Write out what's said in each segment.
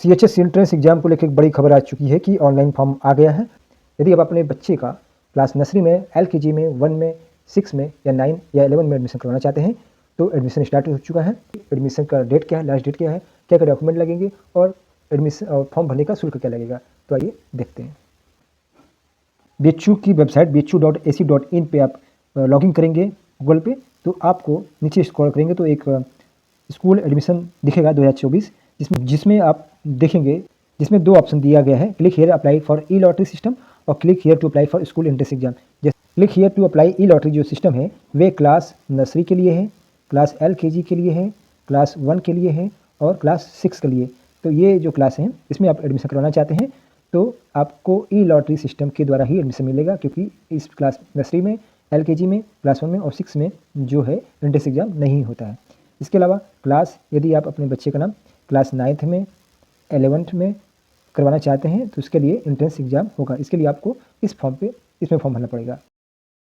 CHS entrance exam को लेकर एक बड़ी खबर आ चुकी है कि ऑनलाइन फॉर्म आ गया है। यदि आप अपने बच्चे का क्लास नर्सरी में, LKG में, 1 में, 6 में या 9 या 11 में एडमिशन करवाना चाहते हैं तो एडमिशन स्टार्ट हो चुका है। एडमिशन का डेट क्या है, लास्ट डेट क्या है, क्या क्या डॉक्यूमेंट लगेंगे और एडमिशन फॉर्म भरने का शुल्क क्या लगेगा, तो आइए देखते हैं। BHU की वेबसाइट bhu.ac.in पे आप लॉगिन करेंगे गूगल पे, तो आपको नीचे स्क्रॉल करेंगे तो एक स्कूल एडमिशन दिखेगा 2024, जिसमें आप देखेंगे, जिसमें 2 ऑप्शन दिया गया है, click here apply for e lottery system और click here to apply for school entrance exam. Click here to apply e lottery जो सिस्टम है वे क्लास नर्सरी के लिए है, क्लास LKG के लिए है, क्लास 1 के लिए है और क्लास 6 के लिए। तो ये जो क्लास हैं इसमें आप एडमिशन करवाना चाहते हैं तो आपको ई लॉटरी सिस्टम के द्वारा ही एडमिशन मिलेगा, क्योंकि इस क्लास नर्सरी में, LKG में, क्लास 1 में और 6 में जो है एंट्रेंस एग्जाम नहीं होता है। इसके अलावा क्लास, यदि आप अपने बच्चे का नाम क्लास 9th में, 11th में करवाना चाहते हैं तो उसके लिए एंट्रेंस एग्जाम होगा। इसके लिए आपको इसमें फॉर्म भरना पड़ेगा।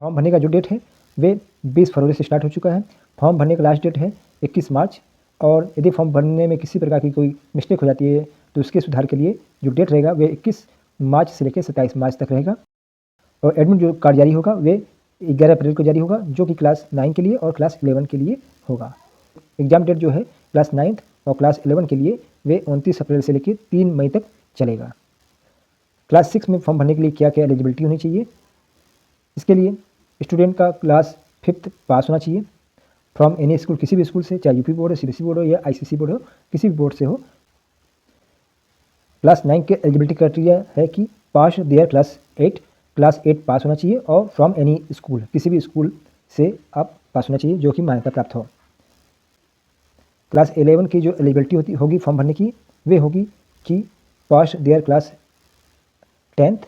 फॉर्म भरने का जो डेट है वे 20 फरवरी से स्टार्ट हो चुका है। फॉर्म भरने का लास्ट डेट है 21 मार्च, और यदि फॉर्म भरने में किसी प्रकार की कोई मिस्टेक हो जाती है तो उसके सुधार के लिए जो डेट रहेगा वे 21 मार्च से लेकर 27 मार्च तक रहेगा। और एडमिट जो कार्ड जारी होगा वे 11 अप्रैल को जारी होगा, जो कि क्लास 9 के लिए और क्लास 11 के लिए होगा। एग्जाम डेट जो है क्लास 9 और क्लास 11 के लिए वे 29 अप्रैल से लेकर 3 मई तक चलेगा। क्लास 6 में फॉर्म भरने के लिए क्या क्या एलिजिबिलिटी होनी चाहिए? इसके लिए स्टूडेंट का क्लास 5th पास होना चाहिए फ्रॉम एनी स्कूल, किसी भी स्कूल से, चाहे UP बोर्ड हो, CBSE बोर्ड हो या ICC बोर्ड हो, किसी भी बोर्ड से हो। क्लास 9 के एलिजिबिलिटी क्राइटेरिया है कि पास देयर क्लास 8 पास होना चाहिए और फ्रॉम एनी स्कूल, किसी भी स्कूल से आप पास होना चाहिए जो कि मान्यता प्राप्त हो। क्लास 11 की जो एलिजिबिलिटी होगी फॉर्म भरने की, वे होगी कि पास देयर क्लास 10th।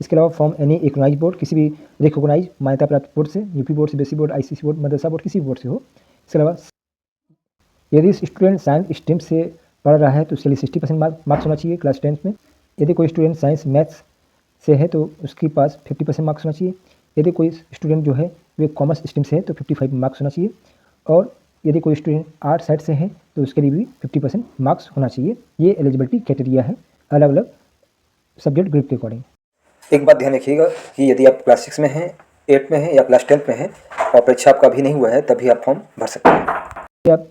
इसके अलावा फ्रॉम एनी रिकॉग्नाइज बोर्ड, किसी भी रिकॉग्नाइज मान्यता प्राप्त बोर्ड से, UP board, CBSE board, ICC board, मदरसा बोर्ड, किसी भी बोर्ड से हो। इसके अलावा यदि स्टूडेंट साइंस स्ट्रीम से पढ़ रहा है तो उसके लिए 60% मार्क्स होना चाहिए क्लास 10th में। यदि कोई स्टूडेंट साइंस मैथ्स से है तो उसके पास 50% मार्क्स होना चाहिए। यदि कोई स्टूडेंट जो है वे कॉमर्स स्ट्रीम से है तो 55 मार्क्स होना चाहिए। और यदि कोई स्टूडेंट आर्ट साइड से है तो उसके लिए भी 50% मार्क्स होना चाहिए। ये एलिजिबिलिटी क्राइटेरिया है अलग अलग सब्जेक्ट ग्रुप के अकॉर्डिंग। एक बात ध्यान रखिएगा कि यदि आप क्लास 6 में हैं, 8 में हैं या क्लास 10th में हैं और परीक्षा आपका अभी नहीं हुआ है तभी आप फॉर्म भर सकते हैं। आप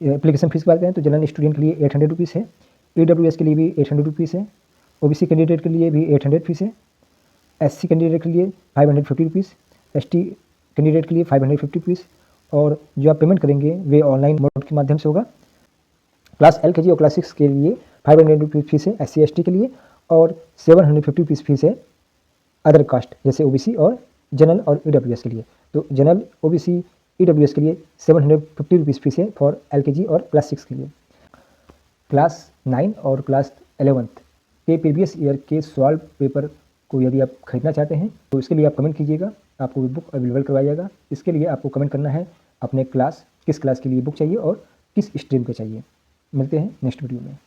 एप्लीकेशन फीस की बात करें तो जनरल स्टूडेंट के लिए 800 रुपीज़ है, EWS के लिए भी 800 रुपीज़ है, OBC कैंडिडेट के लिए भी 800 फीस है, SC कैंडिडेट के लिए 550 रुपीज़, ST कैंडिडेट के लिए 550 रुपीज़। और जो आप पेमेंट करेंगे वे ऑनलाइन मोड के माध्यम से होगा। क्लास LKG और क्लास 6 के लिए 500 रुपीज़ फीस है SC ST के लिए, और 750 रुपीज़ फीस है अदर कास्ट जैसे OBC और जनरल और EWS के लिए। तो जनरल, OBC, EWS के लिए 750 रुपीज़ फीस है फॉर LKG और क्लास 6 के लिए। क्लास 9 और क्लास 11th के प्रीवियस ईयर के सॉल्व पेपर को यदि आप खरीदना चाहते हैं तो इसके लिए आप कमेंट कीजिएगा, आपको बुक अवेलेबल करवाया जाएगा। इसके लिए आपको कमेंट करना है अपने क्लास, किस क्लास के लिए बुक चाहिए और किस स्ट्रीम का चाहिए। मिलते हैं नेक्स्ट वीडियो में।